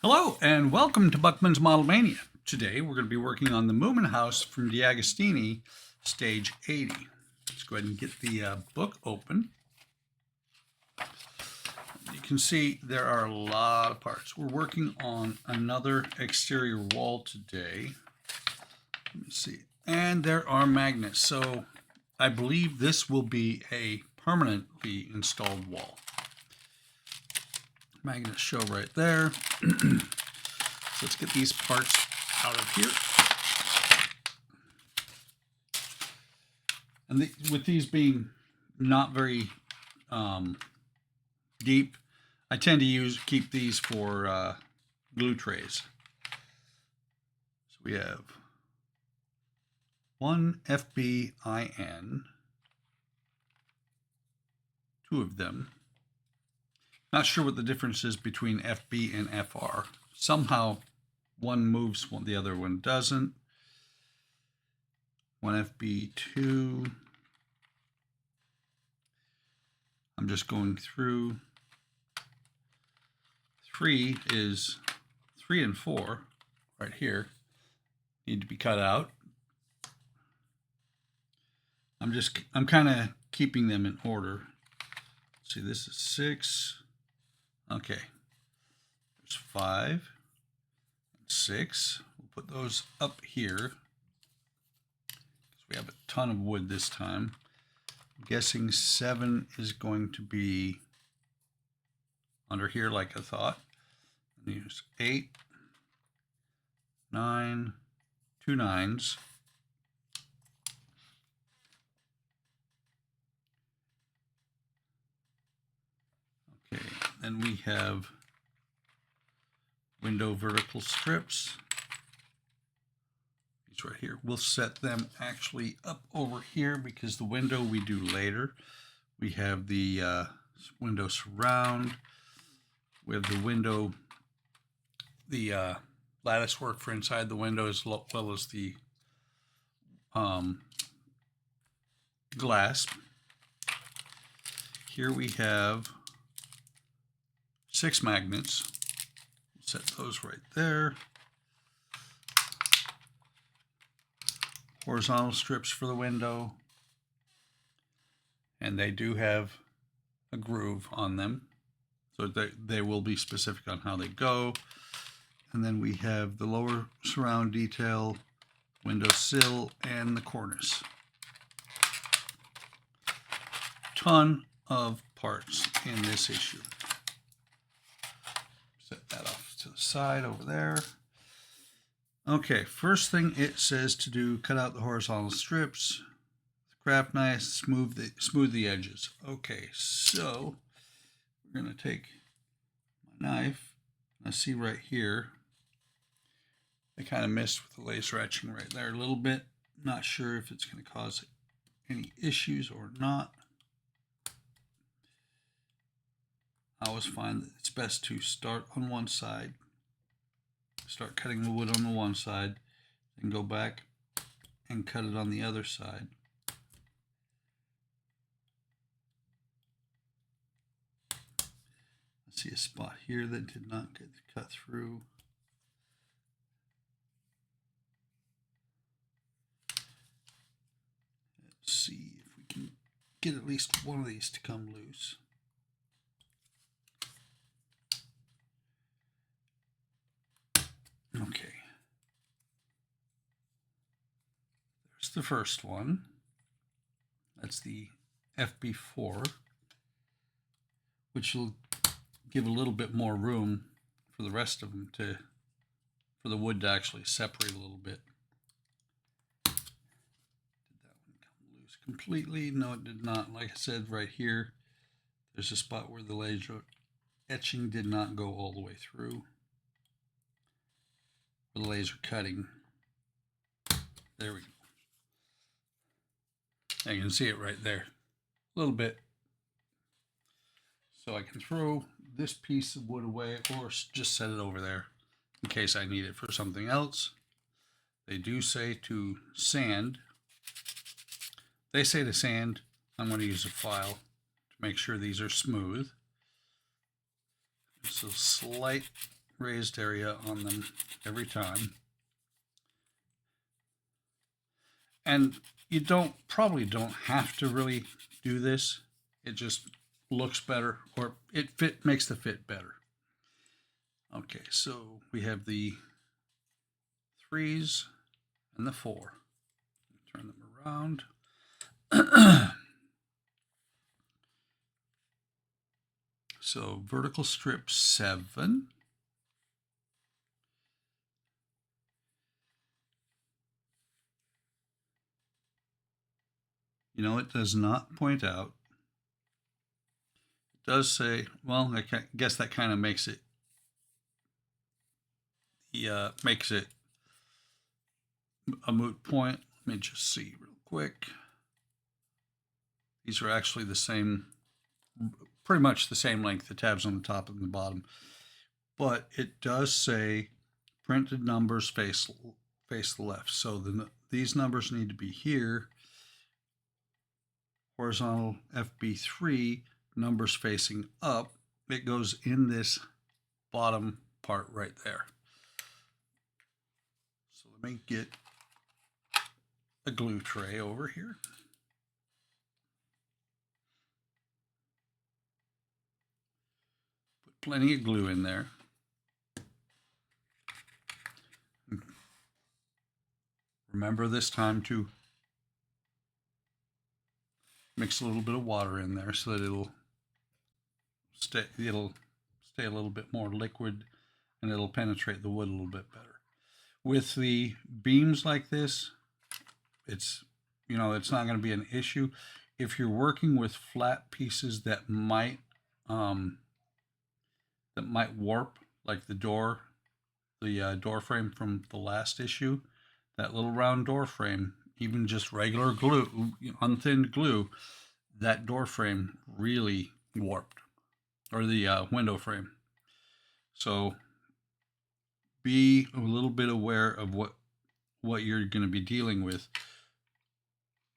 Hello and welcome to Buckman's Model Mania. Today we're going to be working on the Moomin House from D'Agostini, stage 80. Let's go ahead and get the book open. You can see there are a lot of parts. We're working on another exterior wall today. Let me see. And there are magnets. So I believe this will be a permanently installed wall. Magnets show right there. So let's get these parts out of here. And with these being not very deep, I tend to keep these for glue trays. So we have one FBIN, two of them. Not sure what the difference is between FB and FR. Somehow one moves, the other one doesn't. One FB2. I'm just going through. 3 is 3 and 4 right here. Need to be cut out. I'm kind of keeping them in order. Let's see, this is 6. Okay, there's 5 and 6. We'll put those up here because we have a ton of wood this time. I'm guessing 7 is going to be under here like I thought. And use 8, 9, 2 9s. Okay, then we have window vertical strips. These right here. We'll set them actually up over here because the window we do later. We have the window surround. We have the window, the lattice work for inside the window as well as the glass. Here we have 6 magnets. Set those right there. Horizontal strips for the window. And they do have a groove on them. So they will be specific on how they go. And then we have the lower surround detail, window sill, and the cornice. Ton of parts in this issue. Set that off to the side over there. Okay, first thing it says to do, cut out the horizontal strips. Craft knife, smooth the edges. Okay, so we're going to take my knife. I see right here, I kind of missed with the laser etching right there a little bit. Not sure if it's going to cause any issues or not. I always find that it's best to start on one side, start cutting the wood on the one side, and go back and cut it on the other side. I see a spot here that did not get cut through. Let's see if we can get at least one of these to come loose. Okay. There's the first one. That's the FB4, which will give a little bit more room for the rest of them for the wood to actually separate a little bit. Did that one come loose completely? No, it did not. Like I said, right here, there's a spot where the laser etching did not go all the way through. The laser cutting. There we go. And you can see it right there. A little bit. So I can throw this piece of wood away or just set it over there in case I need it for something else. They do say to sand. They say to sand. I'm going to use a file to make sure these are smooth. Just a slight raised area on them every time. And you probably don't have to really do this. It just looks better, or it makes the fit better. Okay, so we have the 3s and the 4. Turn them around. So vertical strip 7. You know, it does not point out. It does say, well, I guess that kind of makes it a moot point. Let me just see real quick. These are actually the same, pretty much the same length, the tabs on the top and the bottom. But it does say printed numbers face the left. So these numbers need to be here. Horizontal FB3, numbers facing up. It goes in this bottom part right there. So let me get a glue tray over here. Put plenty of glue in there. Remember this time to mix a little bit of water in there so that it'll stay a little bit more liquid and it'll penetrate the wood a little bit better. With the beams like this, it's not going to be an issue. If you're working with flat pieces that might warp, like the door frame from the last issue, that little round door frame, even just regular glue, unthinned glue, that door frame really warped, or the window frame. So be a little bit aware of what you're going to be dealing with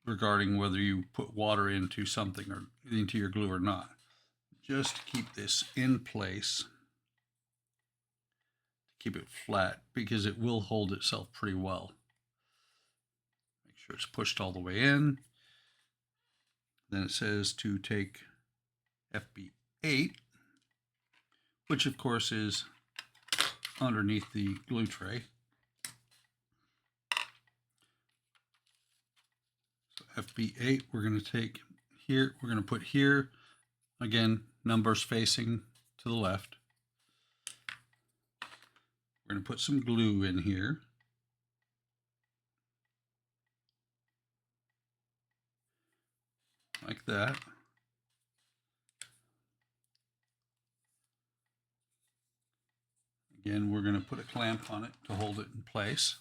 regarding whether you put water into something or into your glue or not. Just to keep this in place, keep it flat, because it will hold itself pretty well. Make sure it's pushed all the way in. Then it says to take FB8, which of course is underneath the glue tray. So FB8 we're going to take here, we're going to put here, again, numbers facing to the left. We're going to put some glue in here. Like that. Again, we're going to put a clamp on it to hold it in place.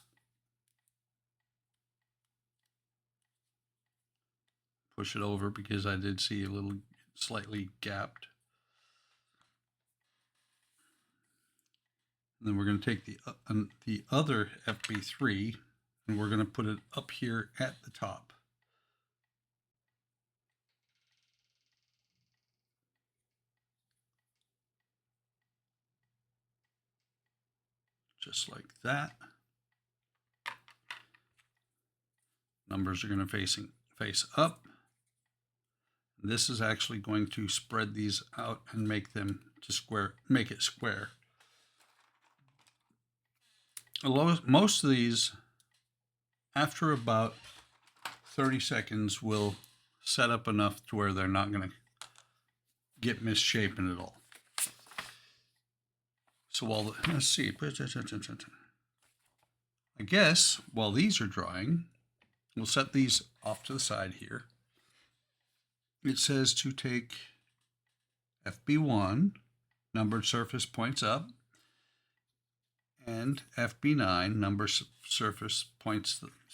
Push it over because I did see a little slightly gapped. And then we're going to take the other FB3 and we're going to put it up here at the top. Just like that. Numbers are going to face up. This is actually going to spread these out and make it square. Most of these, after about 30 seconds, will set up enough to where they're not going to get misshapen at all. So let's see. I guess while these are drying, we'll set these off to the side here. It says to take FB1, numbered surface points up, and FB9, numbered surface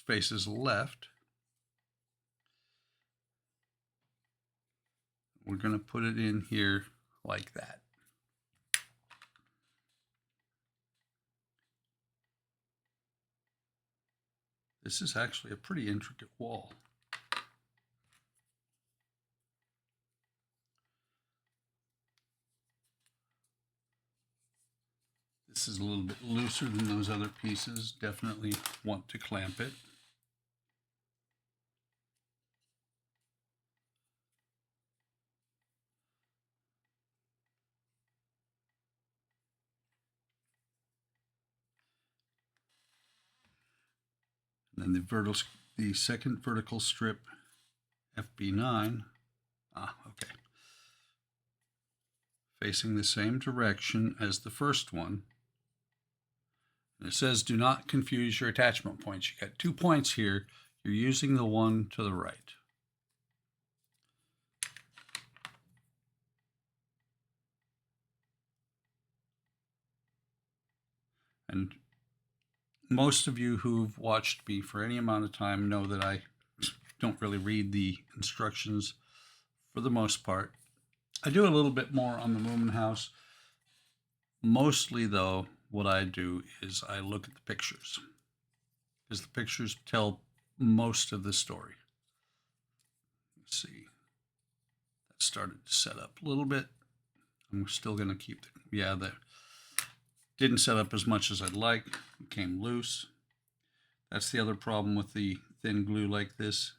faces left. We're going to put it in here like that. This is actually a pretty intricate wall. This is a little bit looser than those other pieces. Definitely want to clamp it. And then the second vertical strip, FB9. Okay. Facing the same direction as the first one. And it says, do not confuse your attachment points. You got 2 points here. You're using the one to the right. And most of you who've watched me for any amount of time know that I don't really read the instructions for the most part. I do a little bit more on the Moomin house. Mostly, though, what I do is I look at the pictures, because the pictures tell most of the story. Let's see. That started to set up a little bit. I'm still going to keep that didn't set up as much as I'd like. It came loose. That's the other problem with the thin glue like this,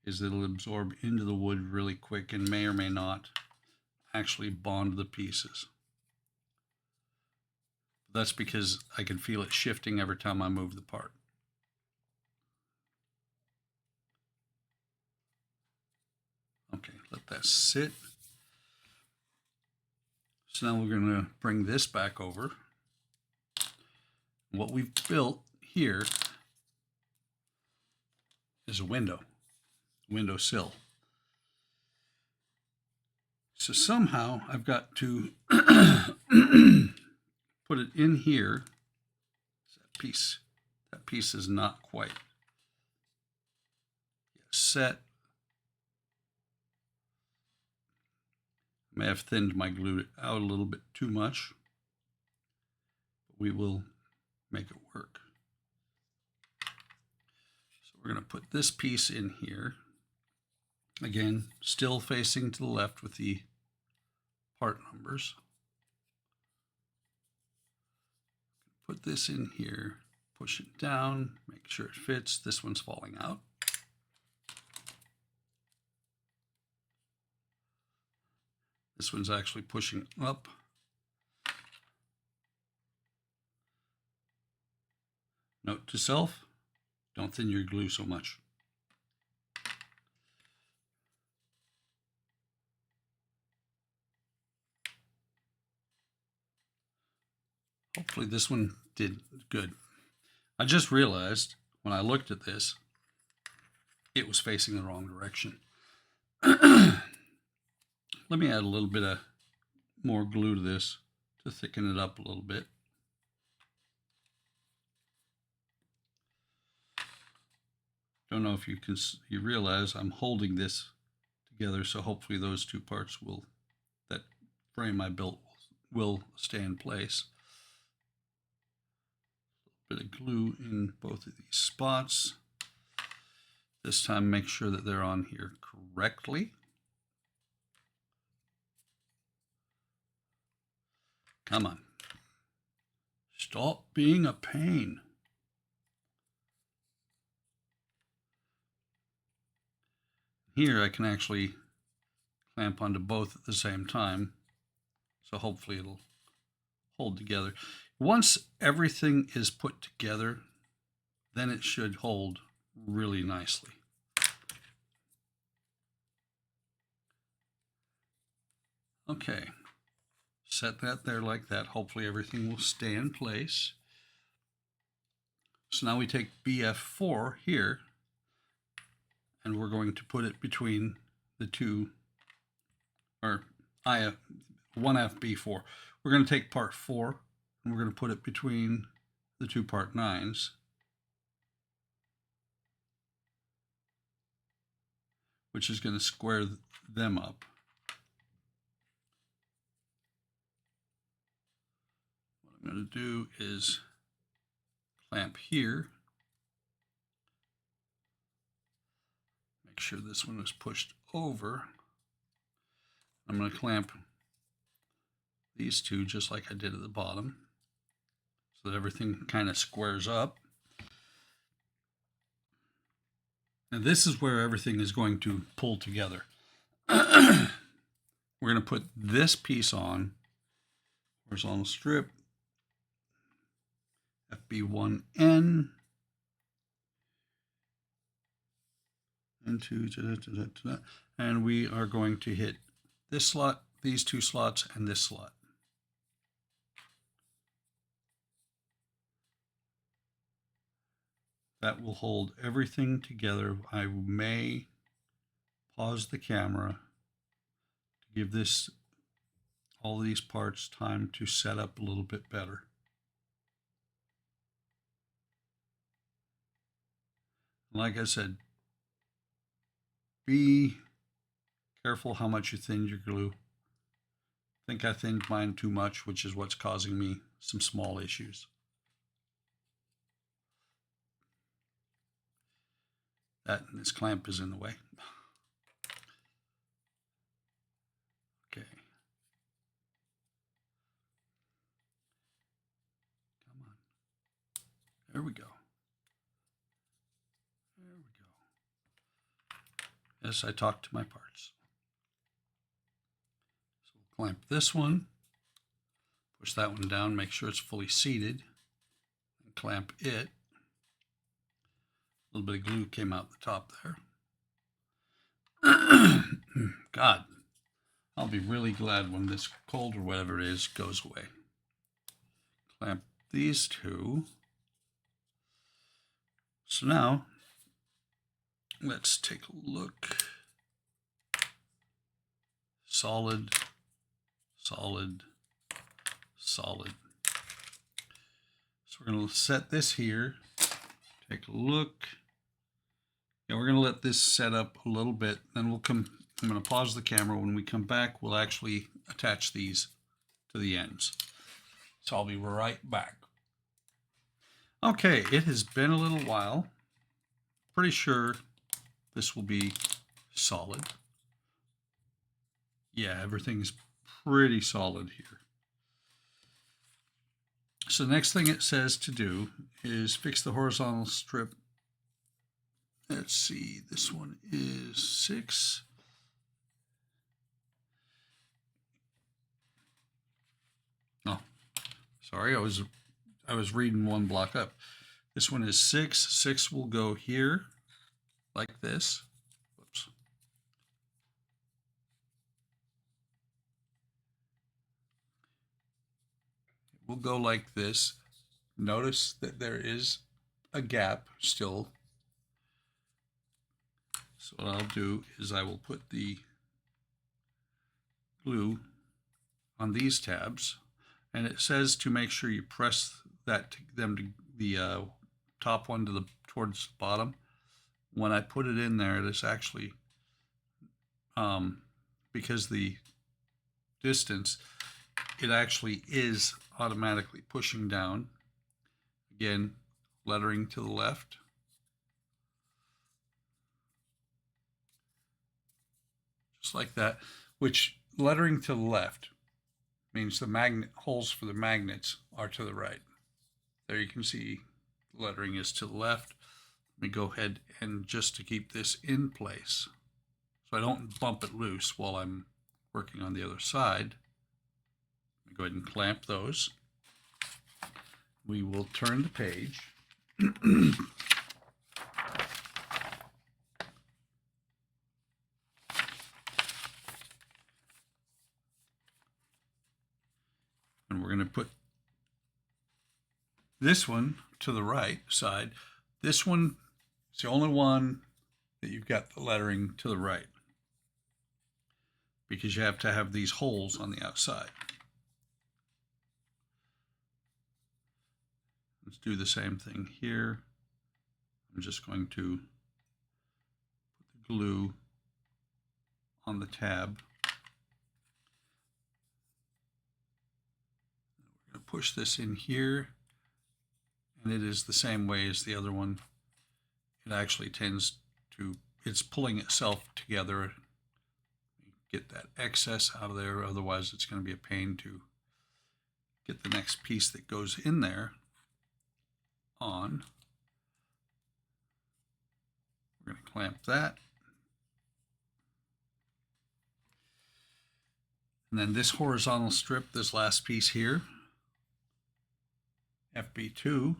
is it'll absorb into the wood really quick and may or may not actually bond the pieces. That's because I can feel it shifting every time I move the part. Okay, let that sit. So now we're going to bring this back over. What we've built here is a windowsill. So somehow I've got to put it in here. That piece is not quite set. I may have thinned my glue out a little bit too much, but we will make it work. So we're going to put this piece in here. Again, still facing to the left with the part numbers. Put this in here, push it down, make sure it fits. This one's falling out. This one's actually pushing up. Note to self, don't thin your glue so much. Hopefully this one did good. I just realized when I looked at this, it was facing the wrong direction. Let me add a little bit of more glue to this to thicken it up a little bit. Don't know if you realize I'm holding this together, so hopefully those two parts that frame I built will stay in place. A bit of glue in both of these spots. This time make sure that they're on here correctly. Come on. Stop being a pain. Here I can actually clamp onto both at the same time, so hopefully it'll hold together. Once everything is put together, then it should hold really nicely. Okay, set that there like that. Hopefully everything will stay in place. So now we take BF4 here, and we're going to put it between the two, or 1FB4. We're going to take part 4, and we're going to put it between the two part 9s. Which is going to square them up. What I'm going to do is clamp here. Make sure this one is pushed over. I'm going to clamp these two just like I did at the bottom. so that everything kind of squares up. And this is where everything is going to pull together. We're going to put this piece on, horizontal strip, FB1N, and we are going to hit this slot, these two slots, and this slot. That will hold everything together. I may pause the camera to give this, all these parts, time to set up a little bit better. Like I said, be careful how much you thin your glue. I think I thinned mine too much, which is what's causing me some small issues. That and this clamp is in the way. Okay. Come on. There we go. There we go. Yes, I talked to my parts. So we'll clamp this one, push that one down, make sure it's fully seated, and clamp it. A little bit of glue came out the top there. God, I'll be really glad when this cold or whatever it is goes away. Clamp these two. So now, let's take a look. Solid, solid, solid. So we're going to set this here. Take a look. Yeah, we're going to let this set up a little bit. Then we'll come. I'm going to pause the camera. When we come back, we'll actually attach these to the ends. So I'll be right back. Okay, it has been a little while. Pretty sure this will be solid. Yeah, everything's pretty solid here. So the next thing it says to do is fix the horizontal strip. Let's see, this one is 6. Oh, sorry, I was reading one block up. This one is 6. 6 will go here, like this. Whoops. It will go like this. Notice that there is a gap still. So what I'll do is I will put the glue on these tabs, and it says to make sure you press that the top one towards the bottom. When I put it in there, it is actually because the distance, it actually is automatically pushing down. Again, lettering to the left. Just like that, which lettering to the left means the magnet holes for the magnets are to the right. There you can see the lettering is to the left. Let me go ahead and just to keep this in place so I don't bump it loose while I'm working on the other side. Let me go ahead and clamp those. We will turn the page. And we're going to put this one to the right side. This one is the only one that you've got the lettering to the right, because you have to have these holes on the outside. Let's do the same thing here. I'm just going to put the glue on the tab. We're going to push this in here, and it is the same way as the other one. It actually tends to, it's pulling itself together. Get that excess out of there, otherwise it's going to be a pain to get the next piece that goes in there. on. We're going to clamp that. And then this horizontal strip, this last piece here, FB2,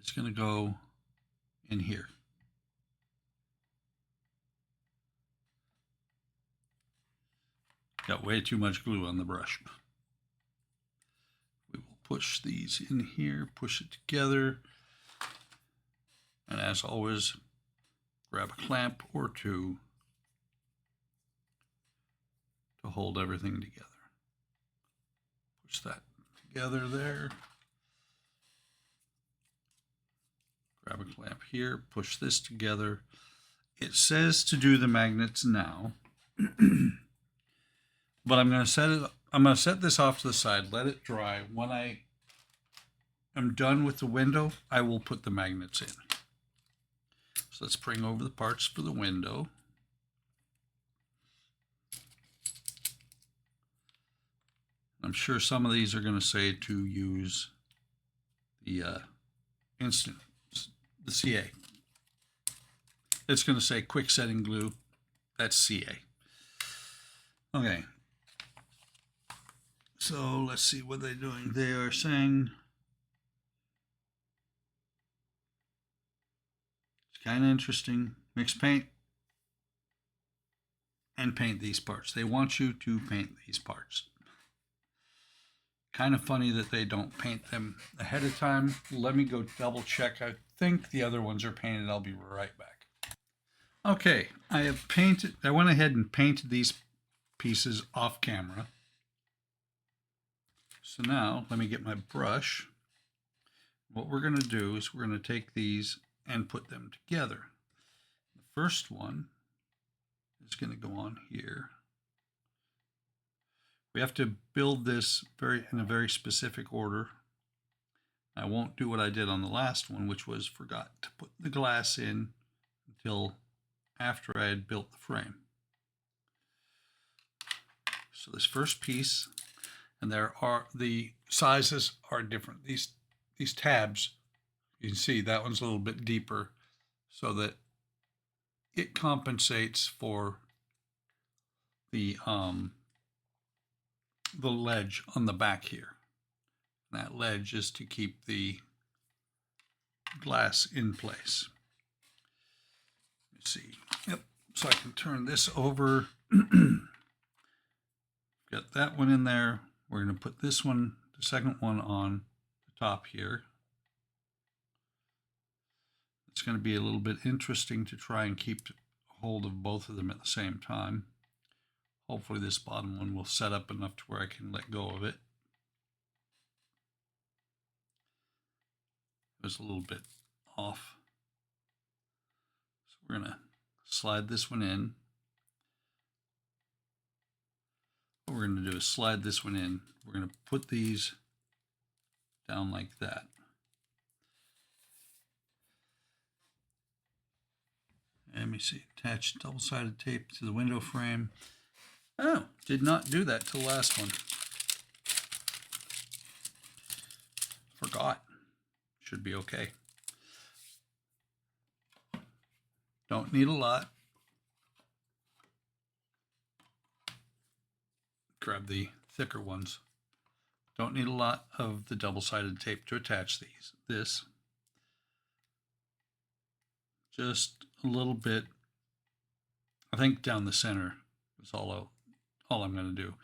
is going to go in here. Got way too much glue on the brush. We will push these in here, push it together. And as always, grab a clamp or two to hold everything together. Push that together there. Grab a clamp here, push this together. It says to do the magnets now. But I'm going to set this off to the side, let it dry. When I am done with the window, I will put the magnets in. So let's bring over the parts for the window. I'm sure some of these are going to say to use the the CA. It's going to say quick setting glue. That's CA. Okay. So let's see what they're doing. They are saying it's kind of interesting. Mix paint and paint these parts. They want you to paint these parts. Kind of funny that they don't paint them ahead of time. Let me go double check. I think the other ones are painted. I'll be right back. Okay, I went ahead and painted these pieces off camera. So now let me get my brush. What we're going to do is we're going to take these and put them together. The first one is going to go on here. We have to build this in a very specific order. I won't do what I did on the last one, which was forgot to put the glass in until after I had built the frame. So this first piece, and the sizes are different. These tabs, you can see that one's a little bit deeper so that it compensates for the ledge on the back here. And that ledge is to keep the glass in place. Let's see. Yep. So I can turn this over. Got that one in there. We're going to put this one, the second one, on the top here. It's going to be a little bit interesting to try and keep hold of both of them at the same time. Hopefully this bottom one will set up enough to where I can let go of it. It was a little bit off. So we're going to slide this one in. What we're going to do is slide this one in. We're going to put these down like that. Let me see. Attach double-sided tape to the window frame. Oh, did not do that till last one. Forgot. Should be okay. Don't need a lot. Grab the thicker ones. Don't need a lot of the double-sided tape to attach this. Just a little bit, I think down the center is all I'm going to do.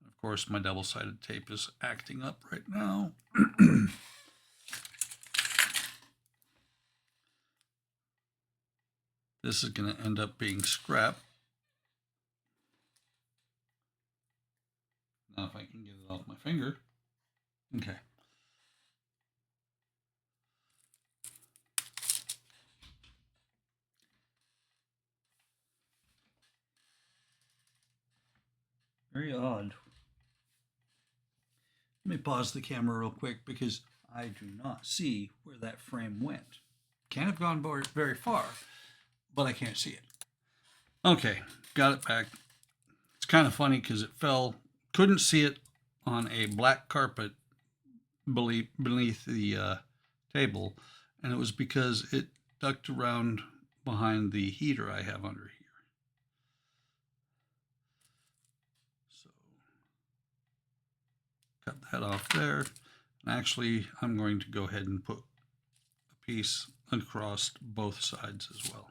Of course, my double-sided tape is acting up right now. This is going to end up being scrap. Now if I can get it off my finger. Okay. Very odd. Let me pause the camera real quick because I do not see where that frame went. Can't have gone very far, but I can't see it. Okay, got it back. It's kind of funny because it fell. Couldn't see it on a black carpet beneath the table, and it was because it ducked around behind the heater I have under here. So cut that off there. And actually, I'm going to go ahead and put a piece across both sides as well.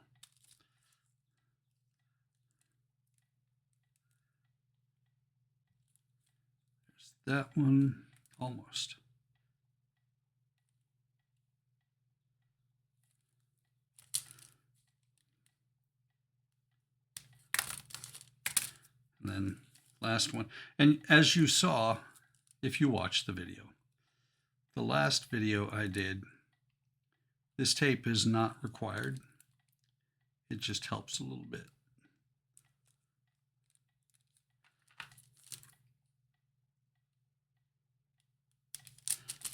There's that one, almost. And then last one. And as you saw, if you watched the video, the last video I did, this tape is not required. It just helps a little bit.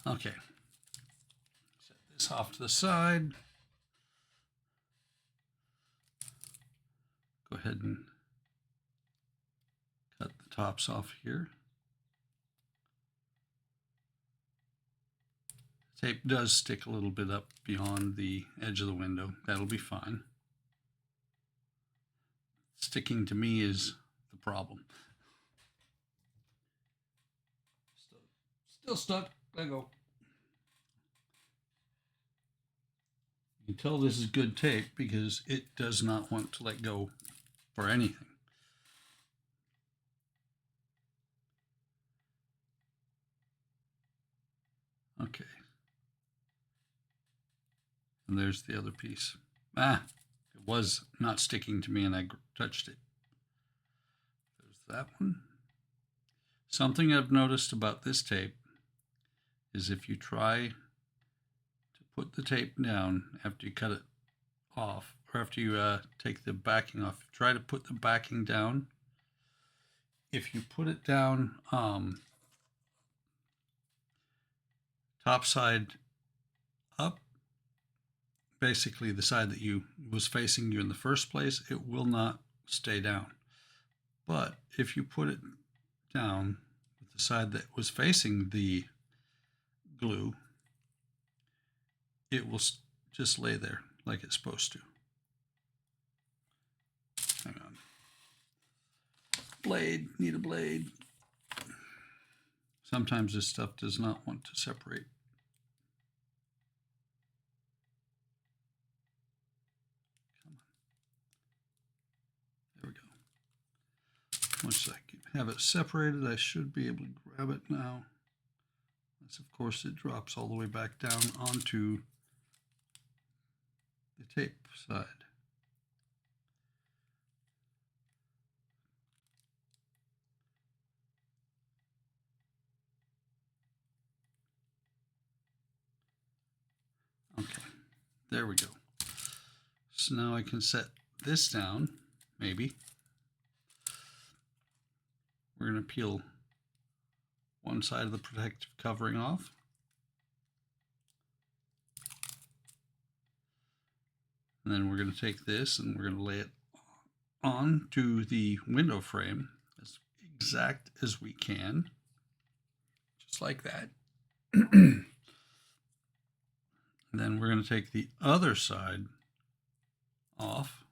Okay. Set this off to the side. Go ahead and cut the tops off here. The tape does stick a little bit up beyond the edge of the window. That'll be fine. Sticking to me is the problem. Still stuck. Let go. You can tell this is good tape because it does not want to let go for anything. Okay. And there's the other piece. It was not sticking to me and I touched it. There's that one. Something I've noticed about this tape is if you try to put the tape down after you cut it off, or after you take the backing off, try to put the backing down. If you put it down top side up, basically the side that was facing you in the first place, it will not stay down. But if you put it down with the side that was facing the glue, it will just lay there like it's supposed to. Hang on. Blade, need a blade. Sometimes this stuff does not want to separate. Come on. There we go. Once I have it separated, I should be able to grab it now. Unless, of course, it drops all the way back down onto the tape side. Okay, there we go. So now I can set this down, maybe. We're going to peel one side of the protective covering off. And then we're going to take this and we're going to lay it on to the window frame as exact as we can. Just like that. And then we're going to take the other side off.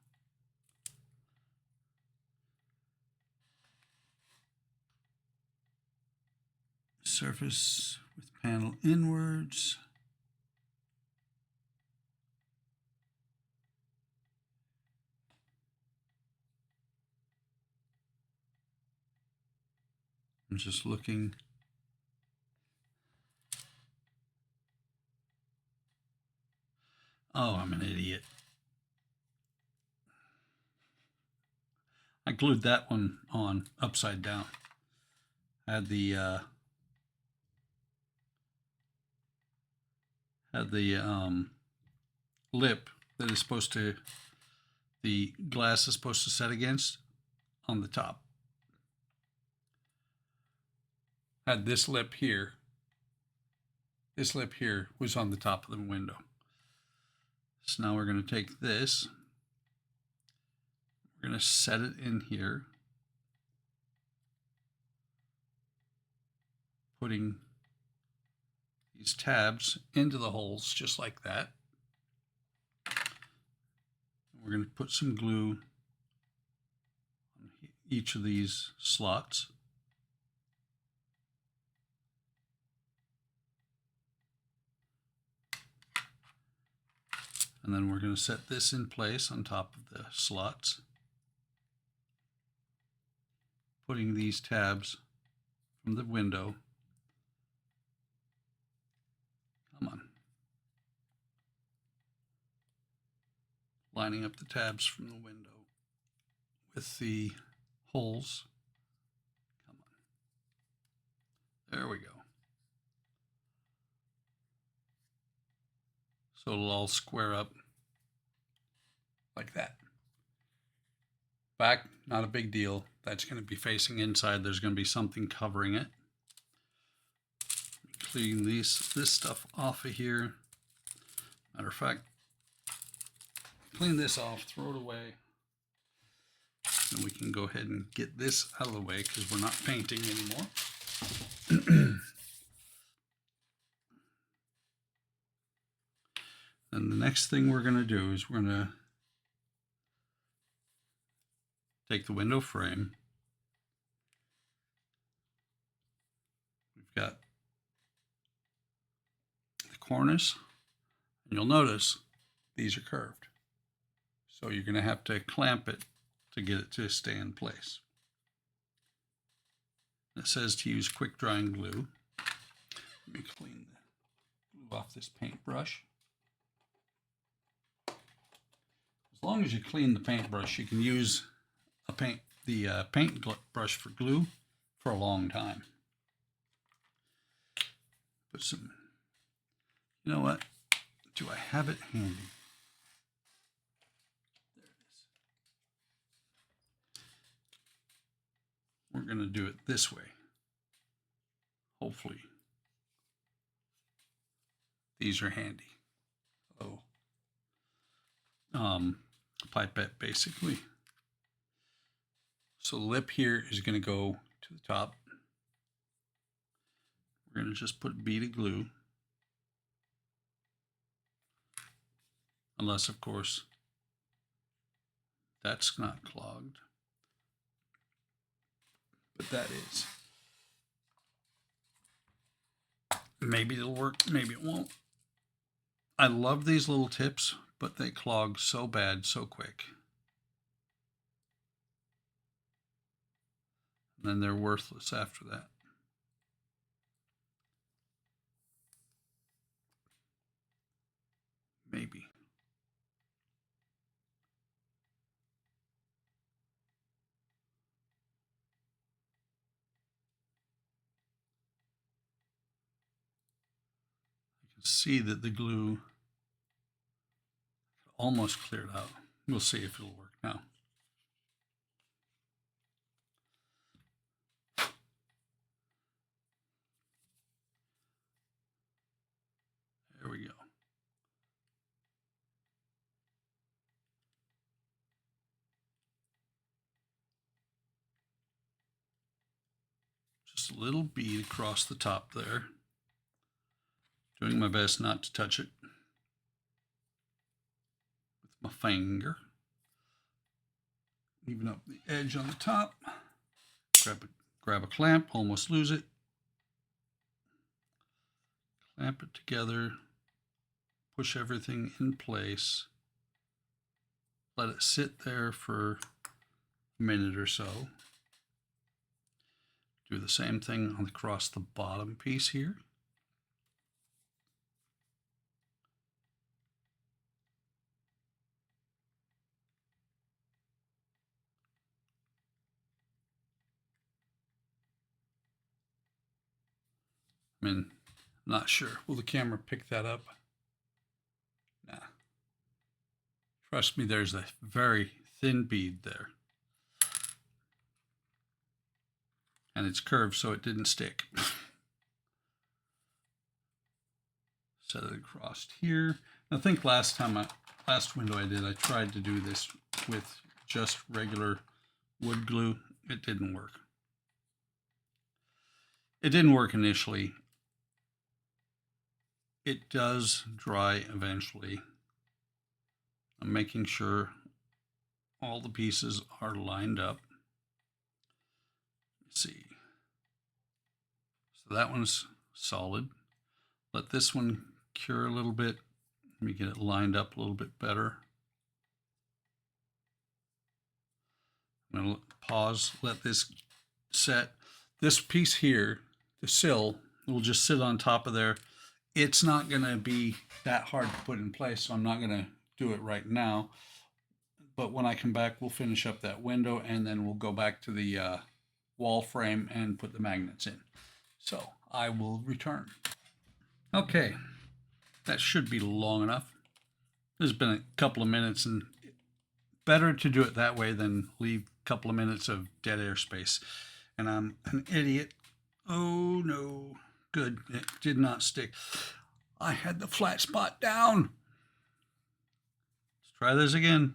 Surface with panel inwards. I'm just looking. Oh, I'm an idiot. I glued that one on upside down. I had the lip that is supposed to, the glass is supposed to set against on the top. Had this lip here. This lip here was on the top of the window. So now we're going to take this. We're going to set it in here. Putting these tabs into the holes just like that. We're going to put some glue on each of these slots. And then we're going to set this in place on top of the slots, putting these tabs from the window. Come on. Lining up the tabs from the window with the holes. Come on. There we go. So it'll all square up like that. Back, not a big deal. That's going to be facing inside. There's going to be something covering it. Clean this stuff off of here. Matter of fact, clean this off, throw it away. And we can go ahead and get this out of the way because we're not painting anymore. And the next thing we're going to do is we're going to take the window frame. We've got the cornice, and you'll notice these are curved. So you're going to have to clamp it to get it to stay in place. It says to use quick drying glue. Let me clean the glue off this paintbrush. As long as you clean the paintbrush, you can use paint brush for glue for a long time. Put some, you know what? Do I have it handy? There it is. We're going to do it this way. Hopefully, these are handy. Oh, pipette basically. So the lip here is going to go to the top. We're going to just put a bead of glue. Unless, of course, that's not clogged. But that is. Maybe it'll work, maybe it won't. I love these little tips, but they clog so bad so quick. And then they're worthless after that. Maybe. You can see that the glue almost cleared out. We'll see if it'll work now. There we go. Just a little bead across the top there. Doing my best not to touch it with my finger. Even up the edge on the top. Grab a clamp, almost lose it. Clamp it together. Push everything in place. Let it sit there for a minute or so. Do the same thing across the bottom piece here. I mean, not sure. Will the camera pick that up? Nah. Trust me, there's a very thin bead there. And it's curved so it didn't stick. Set it across here. I think last window I did, I tried to do this with just regular wood glue. It didn't work. It didn't work initially. it does dry eventually. I'm making sure all the pieces are lined up. Let's see. So that one's solid. Let this one cure a little bit. Let me get it lined up a little bit better. I'm going to pause, let this set. This piece here, the sill, will just sit on top of there. It's not going to be that hard to put in place, so I'm not going to do it right now. But when I come back, we'll finish up that window, and then we'll go back to the wall frame and put the magnets in. So I will return. Okay, that should be long enough. There's been a couple of minutes, and better to do it that way than leave a couple of minutes of dead air space. And I'm an idiot. Oh no, good, it did not stick. I had the flat spot down. Let's try this again.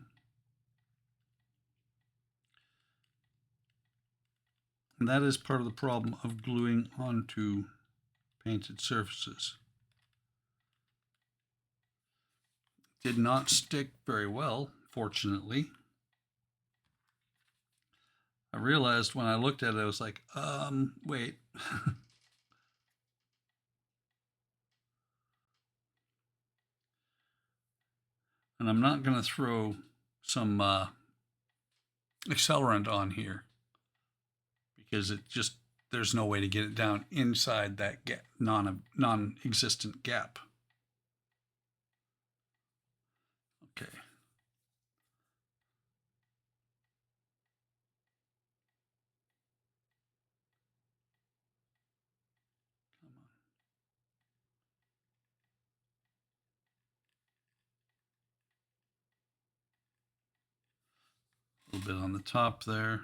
And that is part of the problem of gluing onto painted surfaces. Did not stick very well, fortunately. I realized when I looked at it, I was like, wait. And I'm not going to throw some accelerant on here because it just, there's no way to get it down inside that non-existent gap. Okay. Come on. A little bit on the top there.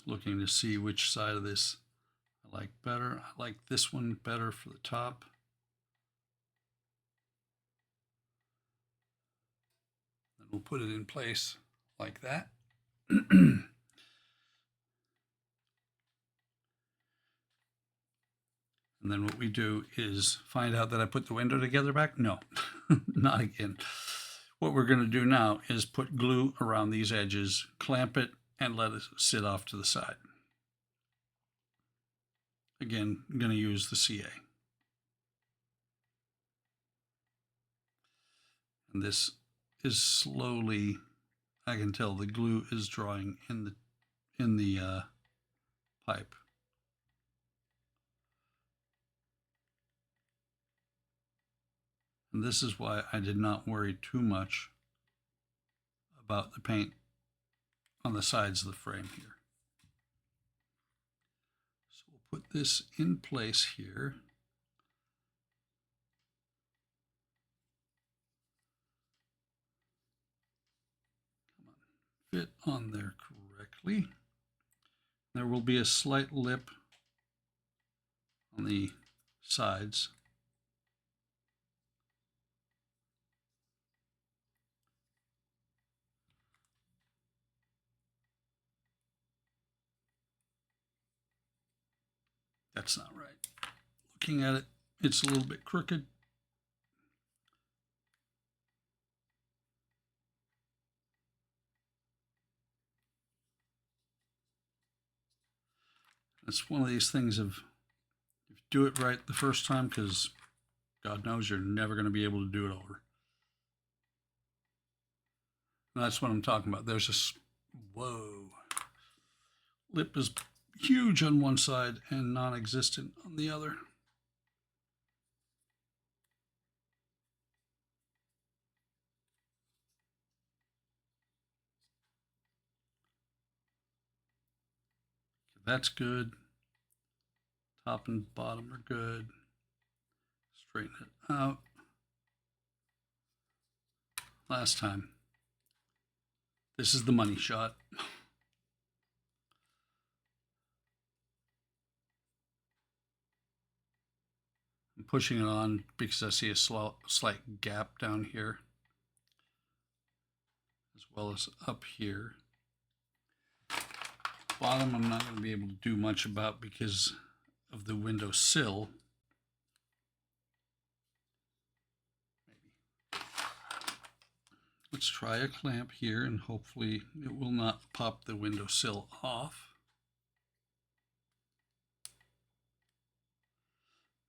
Looking to see which side of this I like better. I like this one better for the top. Then we'll put it in place like that. And then what we do is find out that I put the window together back. No, not again. What we're going to do now is put glue around these edges, clamp it, and let it sit off to the side. Again, I'm going to use the CA. And this is slowly, I can tell the glue is drying in the pipe. And this is why I did not worry too much about the paint on the sides of the frame here. So we'll put this in place here. Come on, fit on there correctly. There will be a slight lip on the sides. That's not right. Looking at it, it's a little bit crooked. It's one of these things of, if you do it right the first time, because God knows you're never going to be able to do it over. And that's what I'm talking about. There's this, whoa. Lip is huge on one side and non-existent on the other. That's good. Top and bottom are good. Straighten it out. Last time. This is the money shot. I'm pushing it on because I see a slight gap down here, as well as up here. bottom I'm not going to be able to do much about because of the window sill. Let's try a clamp here and hopefully it will not pop the window sill off.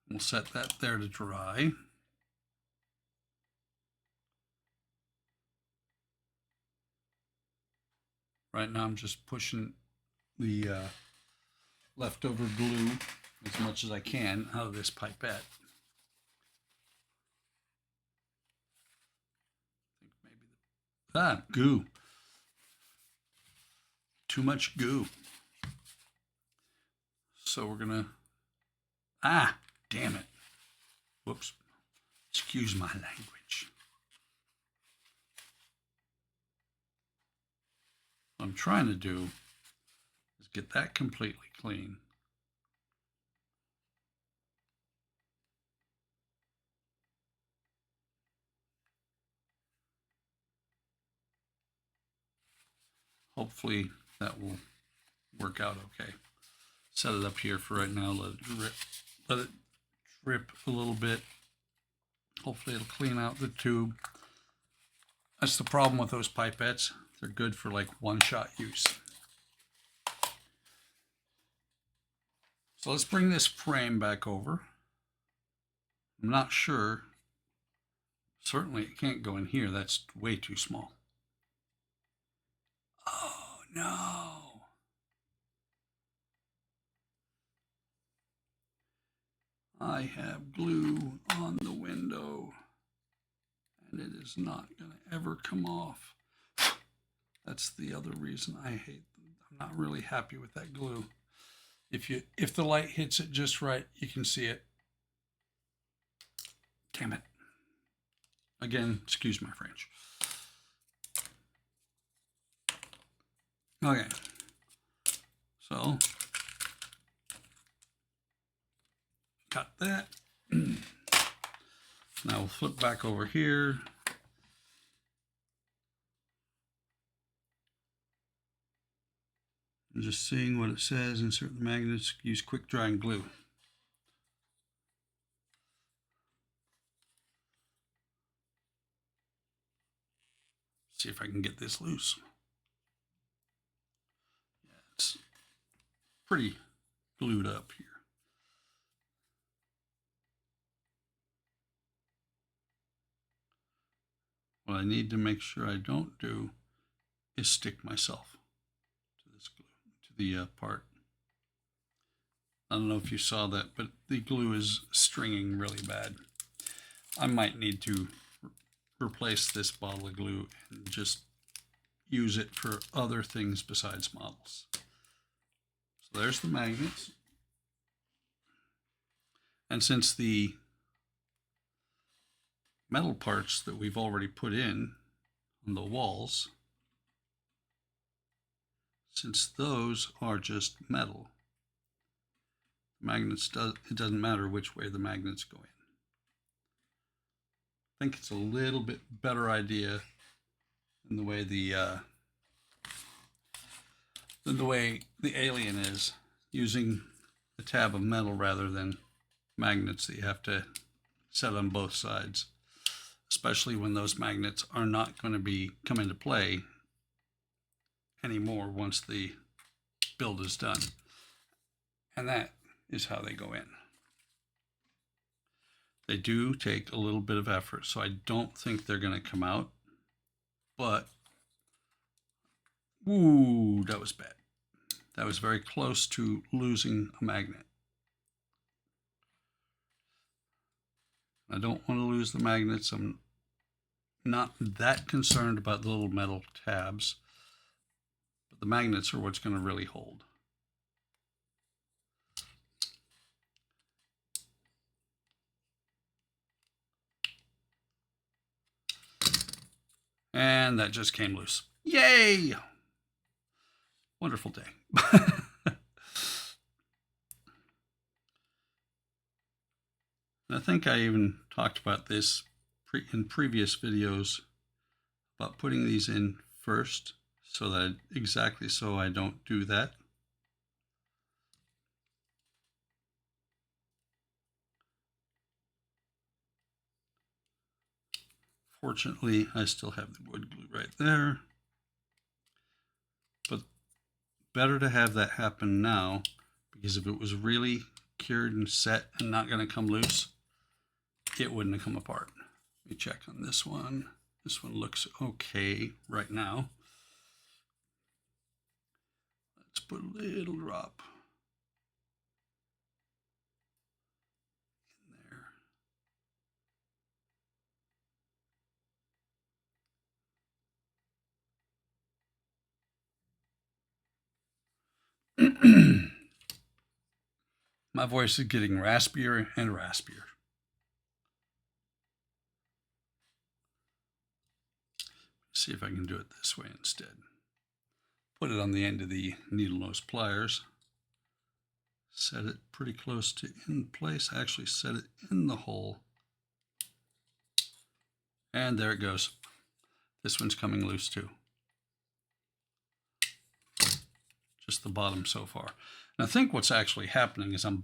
We'll set that there to dry. Right now I'm just pushing the leftover glue as much as I can out of this pipette. Goo. Too much goo. So we're gonna, damn it. Whoops. Excuse my language. What I'm trying to do is get that completely clean. Hopefully that will work out okay. Set it up here for right now. Let it drip a little bit. Hopefully it'll clean out the tube. That's the problem with those pipettes. They're good for like one-shot use. So let's bring this frame back over. I'm not sure. Certainly it can't go in here. That's way too small. Oh no. I have glue on the window and it is not going to ever come off. That's the other reason I hate them. I'm not really happy with that glue. If the light hits it just right, you can see it. Damn it. Again, excuse my French. Okay. So cut that. Now we'll flip back over here. I'm just seeing what it says. Insert the magnets. Use quick drying glue. See if I can get this loose. Yeah, it's pretty glued up here. What I need to make sure I don't do is stick myself to this glue, to the part. I don't know if you saw that, but the glue is stringing really bad. I might need to replace this bottle of glue and just use it for other things besides models. So there's the magnets. And since the metal parts that we've already put in on the walls, since those are just metal, magnets it doesn't matter which way the magnets go in. I think it's a little bit better idea than the way the Alien is, using a tab of metal rather than magnets that you have to set on both sides, especially when those magnets are not going to come into play anymore once the build is done. And that is how they go in. They do take a little bit of effort, so I don't think they're going to come out, but ooh, that was bad. That was very close to losing a magnet. I don't want to lose the magnets. I'm not that concerned about the little metal tabs, but the magnets are what's going to really hold. And that just came loose. Yay! Wonderful day. I think I even talked about this in previous videos about putting these in first, so that so I don't do that. Fortunately, I still have the wood glue right there. But better to have that happen now, because if it was really cured and set and not going to come loose, it wouldn't have come apart. Let me check on this one. This one looks okay right now. Let's put a little drop in there. My voice is getting raspier and raspier. See if I can do it this way instead. Put it on the end of the needle nose pliers. Set it pretty close to in place. Actually set it in the hole. And there it goes. This one's coming loose too. Just the bottom so far. And I think what's actually happening is I'm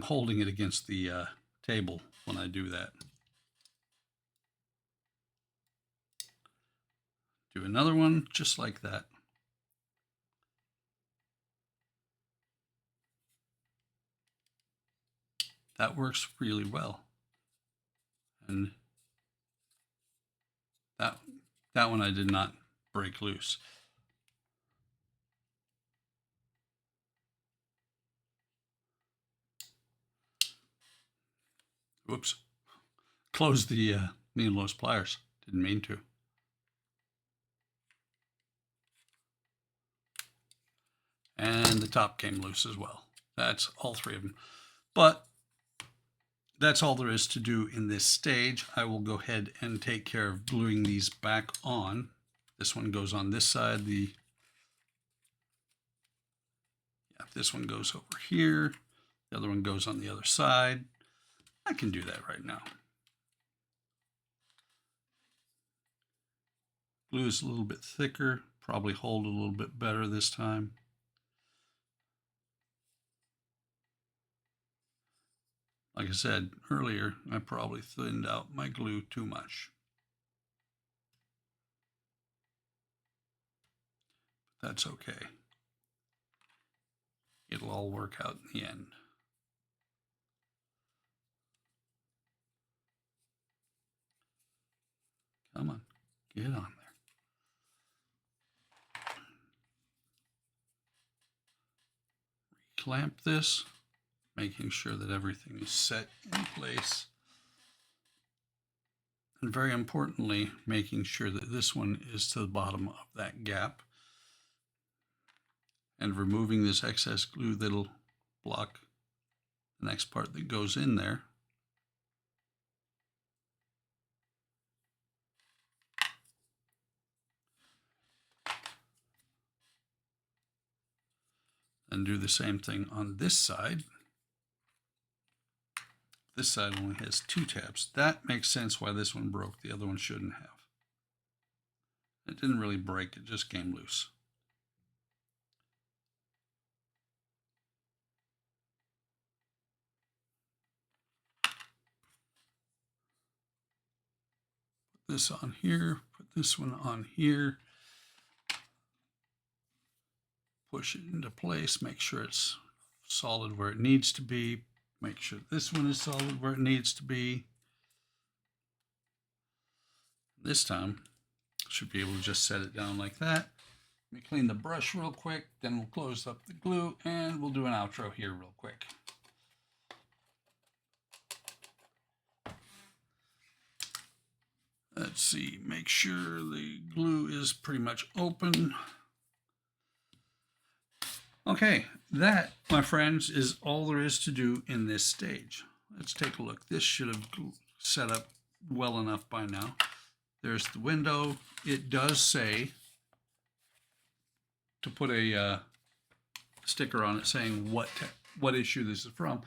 holding it against the table when I do that. Do another one just like that. That works really well. And that one I did not break loose. Whoops. Closed the needle nose pliers. Didn't mean to. And the top came loose as well. That's all three of them. But that's all there is to do in this stage. I will go ahead and take care of gluing these back on. This one goes on this side. This one goes over here. The other one goes on the other side. I can do that right now. Glue is a little bit thicker, probably hold a little bit better this time. Like I said earlier, I probably thinned out my glue too much. That's okay. It'll all work out in the end. Come on, get on there. Clamp this, making sure that everything is set in place. And very importantly, making sure that this one is to the bottom of that gap. And removing this excess glue that'll block the next part that goes in there. And do the same thing on this side. This side only has 2 tabs. That makes sense why this one broke. The other one shouldn't have. It didn't really break, it just came loose. Put this on here, put this one on here. Push it into place, make sure it's solid where it needs to be. Make sure this one is solid where it needs to be. This time, should be able to just set it down like that. Let me clean the brush real quick, then we'll close up the glue and we'll do an outro here real quick. Let's see, make sure the glue is pretty much open. Okay, that, my friends, is all there is to do in this stage. Let's take a look. This should have set up well enough by now. There's the window. It does say to put a sticker on it saying what issue this is from.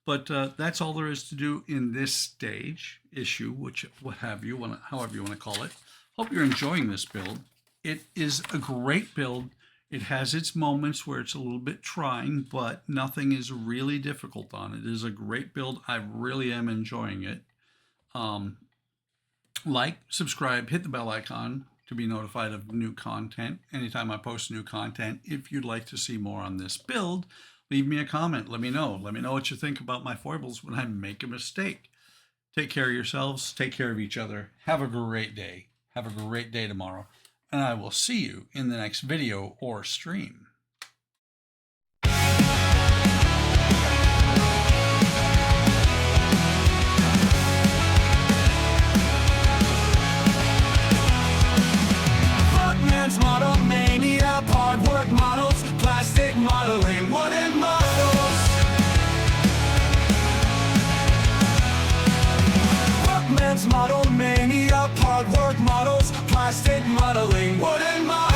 But that's all there is to do in this stage, issue, however you want to call it. Hope you're enjoying this build. It is a great build. It has its moments where it's a little bit trying, but nothing is really difficult on it. It is a great build. I really am enjoying it. like, subscribe, hit the bell icon to be notified of new content anytime I post new content. If you'd like to see more on this build, leave me a comment. Let me know. Let me know what you think about my foibles when I make a mistake. Take care of yourselves. Take care of each other. Have a great day. Have a great day tomorrow. And I will see you in the next video or stream. Buckman's Model Mania, hard work models, plastic modeling, wooden models. Buckman's Model Mania, hard work models, plastic modeling, wooden models.